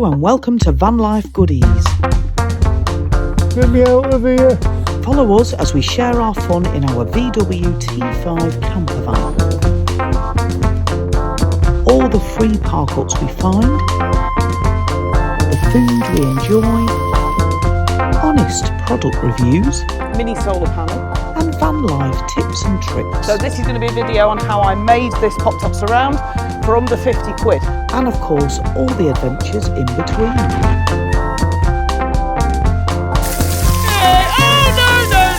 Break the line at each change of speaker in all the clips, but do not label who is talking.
Hello and welcome to Vanlife Goodies.
Get me out of here.
Follow us as we share our fun in our VW T5 Campervan. All the free park ups we find, the food we enjoy, honest product reviews,
mini solar panel,
and van life tips and tricks.
So this is going to be a video on how I made this pop-top surround for under 50 quid.
And of course, all the adventures in between.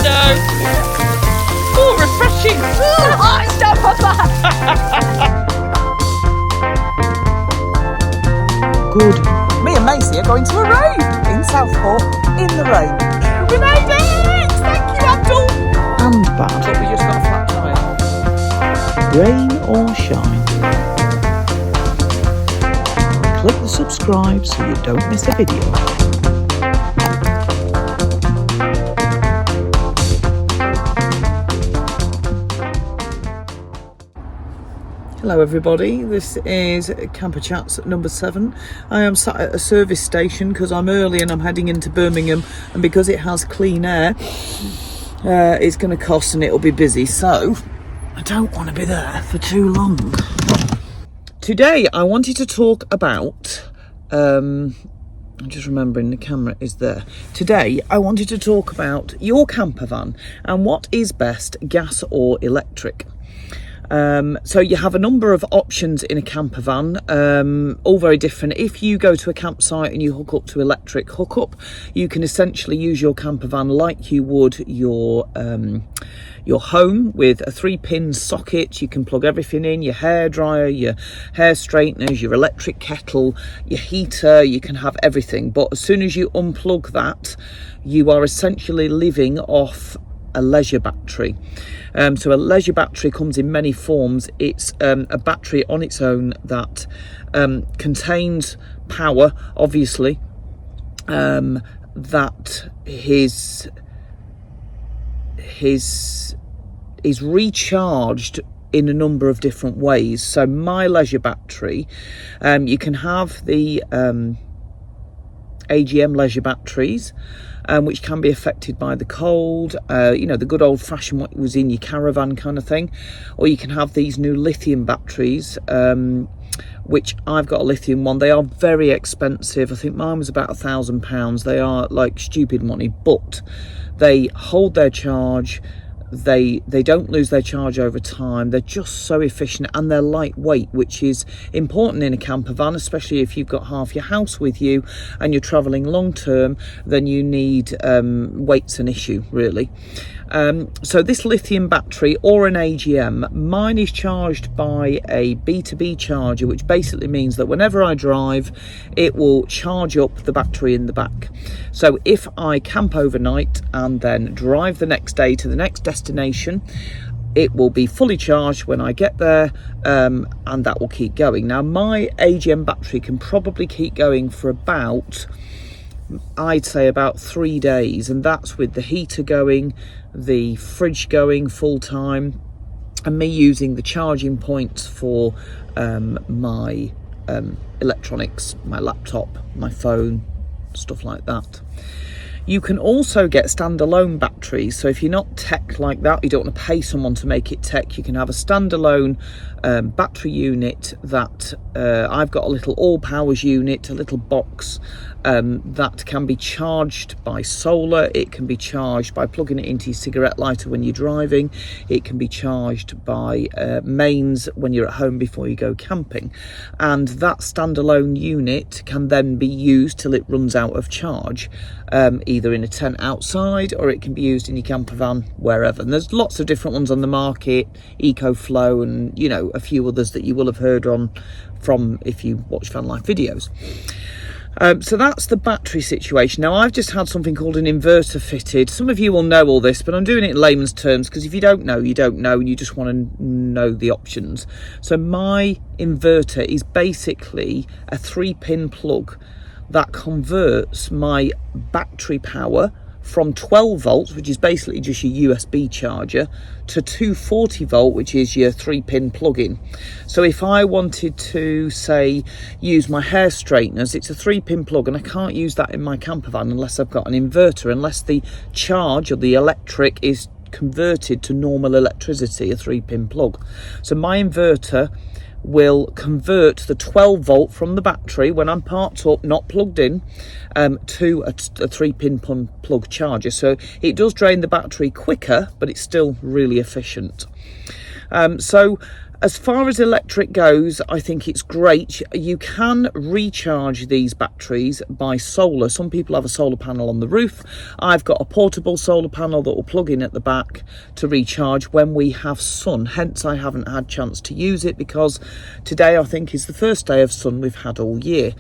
No. Oh, refreshing. Stop that.
Good.
Me and Macy are going to a rave in Southport in the rain. We made it! Thank you, Abdul.
And bad.
But we just got a flat tire.
Rain or shine. Click the subscribe so you don't miss a video.
Hello everybody, this is Camper Chats number 7. I am sat at a service station because I'm early and I'm heading into Birmingham, and because it has clean air, it's going to cost and it'll be busy, so I don't want to be there for too long. Today I wanted to talk about, I'm just remembering the camera is there. Today I wanted to talk about your camper van and what is best, gas or electric. So you have a number of options in a camper van, all very different. If you go to a campsite and you hook up to electric hookup, you can essentially use your camper van like you would your home, with a 3-pin socket. You can plug everything in, your hair dryer, your hair straighteners, your electric kettle, your heater. You can have everything, but as soon as you unplug that, you are essentially living off a leisure battery. So a leisure battery comes in many forms. It's a battery on its own that contains power, obviously, that is recharged in a number of different ways. So my leisure battery, you can have the AGM leisure batteries, which can be affected by the cold, the good old fashioned what was in your caravan kind of thing. Or you can have these new lithium batteries, which I've got a lithium one. They are very expensive. I think mine was about £1,000. They are like stupid money, but they hold their charge. They don't lose their charge over time. They're just so efficient, and they're lightweight, which is important in a camper van, especially if you've got half your house with you and you're travelling long term. Then you need weight's an issue, really. So this lithium battery or an AGM, mine is charged by a B2B charger, which basically means that whenever I drive, it will charge up the battery in the back. So if I camp overnight and then drive the next day to the next destination, it will be fully charged when I get there, and that will keep going. Now my AGM battery can probably keep going for about, I'd say about 3 days, and that's with the heater going, the fridge going full time, and me using the charging points for my electronics, my laptop, my phone, stuff like that. You can also get standalone batteries. So if you're not tech like that, you don't want to pay someone to make it tech, you can have a standalone battery unit that I've got a little all powers unit, a little box that can be charged by solar. It can be charged by plugging it into your cigarette lighter when you're driving. It can be charged by mains when you're at home before you go camping. And that standalone unit can then be used till it runs out of charge, either in a tent outside, or it can be used in your camper van, wherever. And there's lots of different ones on the market, EcoFlow and a few others that you will have heard from if you watch Vanlife videos. So that's the battery situation. Now I've just had something called an inverter fitted. Some of you will know all this, but I'm doing it in layman's terms because if you don't know, you don't know, and you just want to know the options. So my inverter is basically a 3-pin plug that converts my battery power from 12 volts, which is basically just your USB charger, to 240 volt, which is your 3-pin plug-in. So if I wanted to, say, use my hair straighteners, it's a 3-pin plug, and I can't use that in my campervan unless I've got an inverter, unless the charge or the electric is converted to normal electricity, a 3-pin plug. So my inverter will convert the 12 volt from the battery when I'm parked up, not plugged in, to a 3-pin plug charger. So it does drain the battery quicker, but it's still really efficient. So as far as electric goes, I think it's great. You can recharge these batteries by solar. Some people have a solar panel on the roof. I've got a portable solar panel that will plug in at the back to recharge when we have sun. Hence, I haven't had chance to use it because today I think is the first day of sun we've had all year.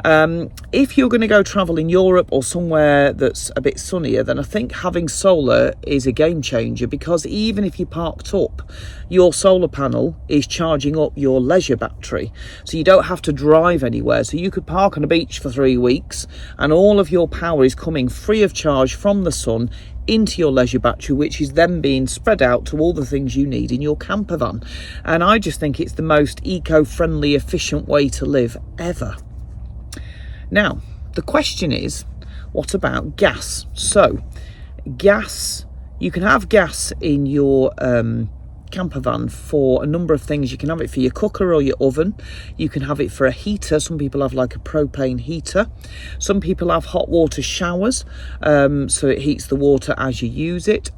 If you're going to go travel in Europe or somewhere that's a bit sunnier, then I think having solar is a game changer, because even if you're parked up, your solar panel is charging up your leisure battery, so you don't have to drive anywhere. So you could park on a beach for 3 weeks and all of your power is coming free of charge from the sun into your leisure battery, which is then being spread out to all the things you need in your camper van. And I just think it's the most eco-friendly, efficient way to live ever. Now, the question is, what about gas? So gas, you can have gas in your camper van for a number of things. You can have it for your cooker or your oven. You can have it for a heater. Some people have like a propane heater. Some people have hot water showers, so it heats the water as you use it.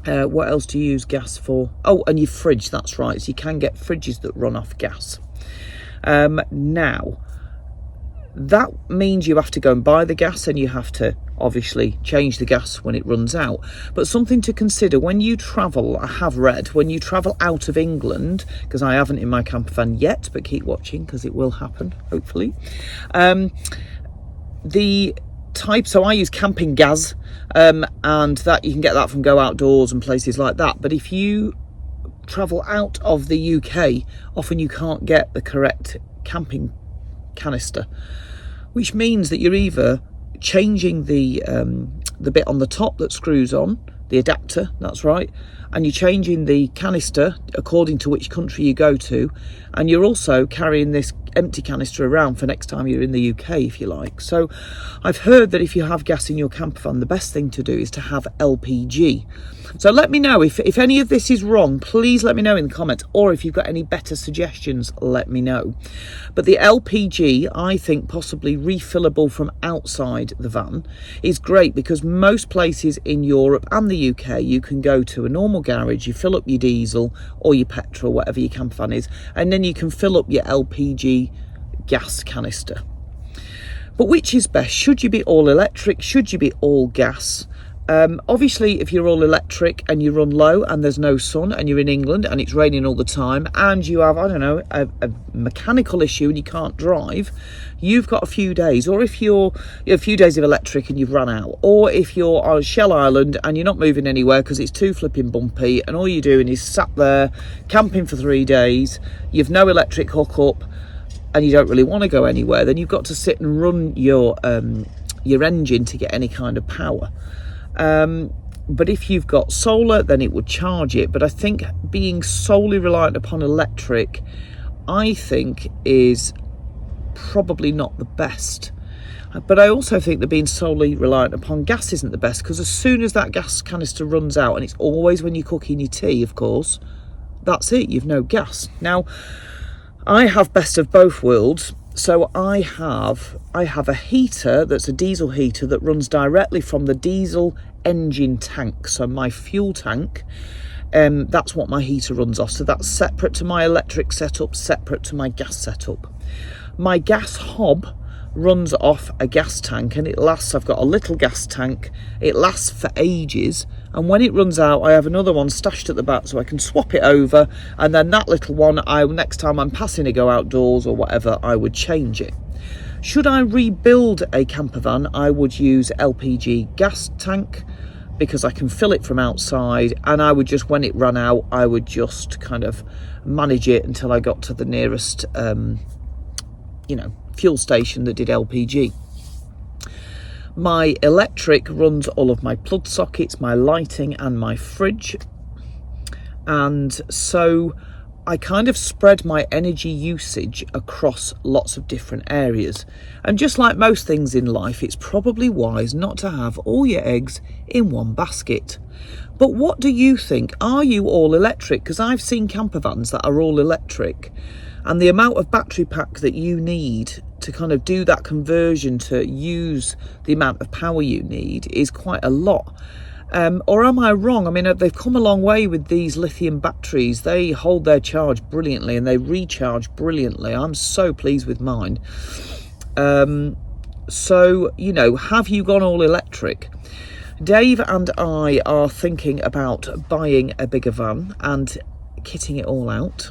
What else do you use gas for? Oh, and your fridge, that's right. So you can get fridges that run off gas. Now, that means you have to go and buy the gas, and you have to obviously change the gas when it runs out. But something to consider when you travel, I have read, when you travel out of England, because I haven't in my camper van yet, but keep watching because it will happen, hopefully. The type, so I use camping gas, and that you can get that from Go Outdoors and places like that. But if you travel out of the UK, often you can't get the correct camping canister, which means that you're either changing the bit on the top that screws on, the adapter, that's right, and you're changing the canister according to which country you go to, and you're also carrying this empty canister around for next time you're in the UK, if you like. So I've heard that if you have gas in your camper van, the best thing to do is to have LPG. So let me know if any of this is wrong. Please let me know in the comments, or if you've got any better suggestions, let me know. But the LPG, I think possibly refillable from outside the van, is great, because most places in Europe and the UK, you can go to a normal garage, you fill up your diesel or your petrol, whatever your camper van is, and then you can fill up your LPG gas canister. But which is best? Should you be all electric? Should you be all gas? Obviously, if you're all electric and you run low and there's no sun and you're in England and it's raining all the time and you have, I don't know, a mechanical issue and you can't drive, you've got a few days. Or if you're a few days of electric and you've run out, or if you're on Shell Island and you're not moving anywhere because it's too flipping bumpy and all you're doing is sat there camping for 3 days, you've no electric hookup and you don't really want to go anywhere, then you've got to sit and run your engine to get any kind of power. But if you've got solar, then it would charge it. But I think being solely reliant upon electric, I think, is probably not the best. But I also think that being solely reliant upon gas isn't the best, because as soon as that gas canister runs out, and it's always when you're cooking your tea, of course, that's it, you've no gas. Now, I have best of both worlds. So I have a heater that's a diesel heater that runs directly from the diesel engine tank. So my fuel tank, that's what my heater runs off. So that's separate to my electric setup, separate to my gas setup. My gas hob runs off a gas tank, and it lasts, I've got a little gas tank, it lasts for ages, and when it runs out I have another one stashed at the back so I can swap it over, and then that little one, next time I'm passing a Go Outdoors or whatever, I would change it. Should I rebuild a camper van, I would use LPG gas tank, because I can fill it from outside, and I would just, when it ran out, I would just kind of manage it until I got to the nearest fuel station that did LPG. My electric runs all of my plug sockets, my lighting and my fridge. And so I kind of spread my energy usage across lots of different areas. And just like most things in life, it's probably wise not to have all your eggs in one basket. But what do you think? Are you all electric? Because I've seen campervans that are all electric, and the amount of battery pack that you need to kind of do that conversion to use the amount of power you need is quite a lot. Or am I wrong? I mean, they've come a long way with these lithium batteries. They hold their charge brilliantly and they recharge brilliantly. I'm so pleased with mine. So, you know, have you gone all electric? Dave and I are thinking about buying a bigger van and kitting it all out.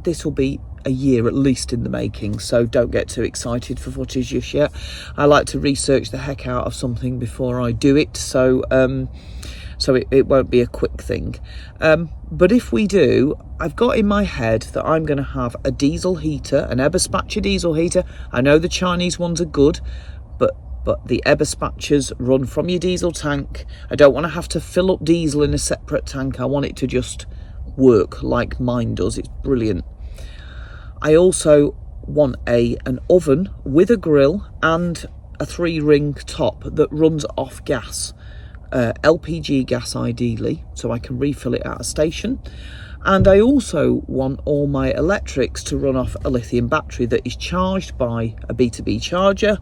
This will be a year at least in the making, so don't get too excited for footage just yet. I like to research the heck out of something before I do it, so it won't be a quick thing. But if we do, I've got in my head that I'm going to have a diesel heater, an Eberspacher diesel heater. I know the Chinese ones are good, but the Eberspachers run from your diesel tank. I don't want to have to fill up diesel in a separate tank. I want it to just work like mine does. It's brilliant. I also want an oven with a grill and a 3-ring top that runs off gas, LPG gas ideally, so I can refill it at a station. And I also want all my electrics to run off a lithium battery that is charged by a B2B charger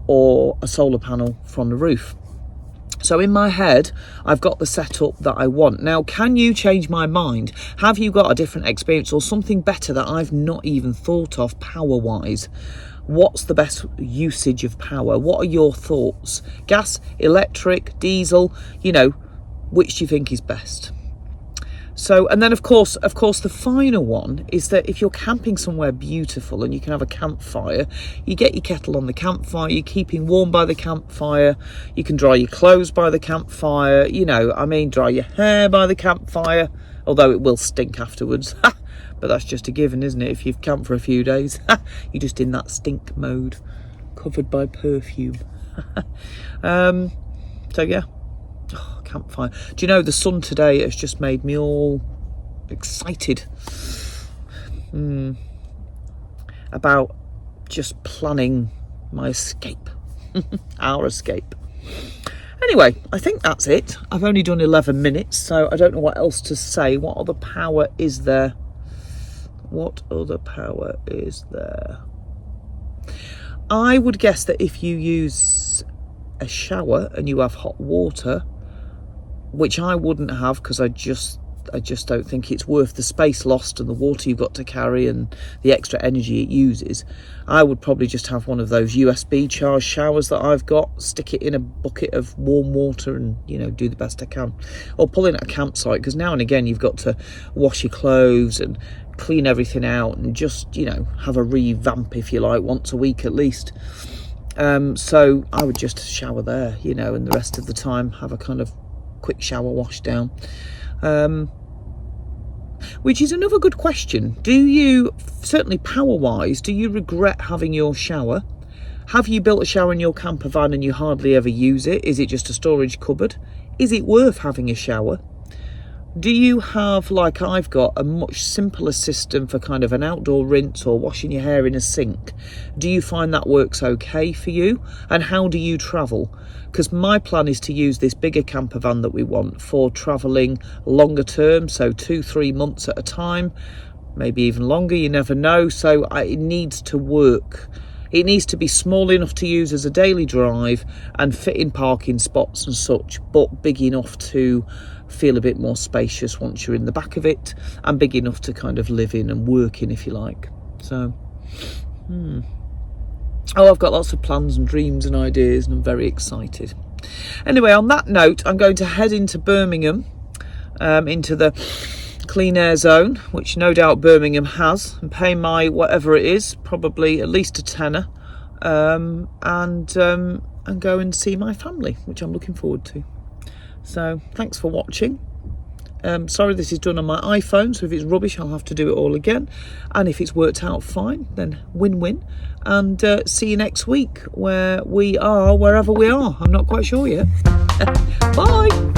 or a solar panel from the roof. So in my head, I've got the setup that I want. Now, can you change my mind? Have you got a different experience or something better that I've not even thought of power-wise? What's the best usage of power? What are your thoughts? Gas, electric, diesel, you know, which do you think is best? So, and then of course, the final one is that if you're camping somewhere beautiful and you can have a campfire, you get your kettle on the campfire, you're keeping warm by the campfire, you can dry your clothes by the campfire, you know, I mean, dry your hair by the campfire, although it will stink afterwards. But that's just a given, isn't it? If you've camped for a few days, you're just in that stink mode, covered by perfume. So yeah. Oh, campfire. Do you know, the sun today has just made me all excited about just planning my escape, our escape. Anyway, I think that's it. I've only done 11 minutes, so I don't know what else to say. What other power is there? What other power is there? I would guess that if you use a shower and you have hot water, which I wouldn't have because I just don't think it's worth the space lost and the water you've got to carry and the extra energy it uses. I would probably just have one of those USB charged showers that I've got, stick it in a bucket of warm water and, you know, do the best I can. Or pull in at a campsite, because now and again you've got to wash your clothes and clean everything out and just, you know, have a revamp, if you like, once a week at least. So I would just shower there, you know, and the rest of the time have a kind of quick shower wash down. Which is another good question. Do you, certainly power-wise, do you regret having your shower? Have you built a shower in your camper van and you hardly ever use it? Is it just a storage cupboard? Is it worth having a shower? Do you have, like I've got, a much simpler system for kind of an outdoor rinse or washing your hair in a sink? Do you find that works okay for you? And how do you travel? Because my plan is to use this bigger camper van that we want for travelling longer term, so 2-3 months at a time, maybe even longer, you never know. So it needs to work. It needs to be small enough to use as a daily drive and fit in parking spots and such, but big enough to feel a bit more spacious once you're in the back of it, and big enough to kind of live in and work in, if you like. So, oh, I've got lots of plans and dreams and ideas, and I'm very excited. Anyway, on that note, I'm going to head into Birmingham, into the clean air zone, which no doubt Birmingham has, and pay my whatever it is, probably at least a tenner, and go and see my family, which I'm looking forward to. So thanks for watching. Sorry, this is done on my iPhone, so if it's rubbish, I'll have to do it all again. And if it's worked out fine, then win-win. And see you next week, where we are, wherever we are. I'm not quite sure yet. Bye.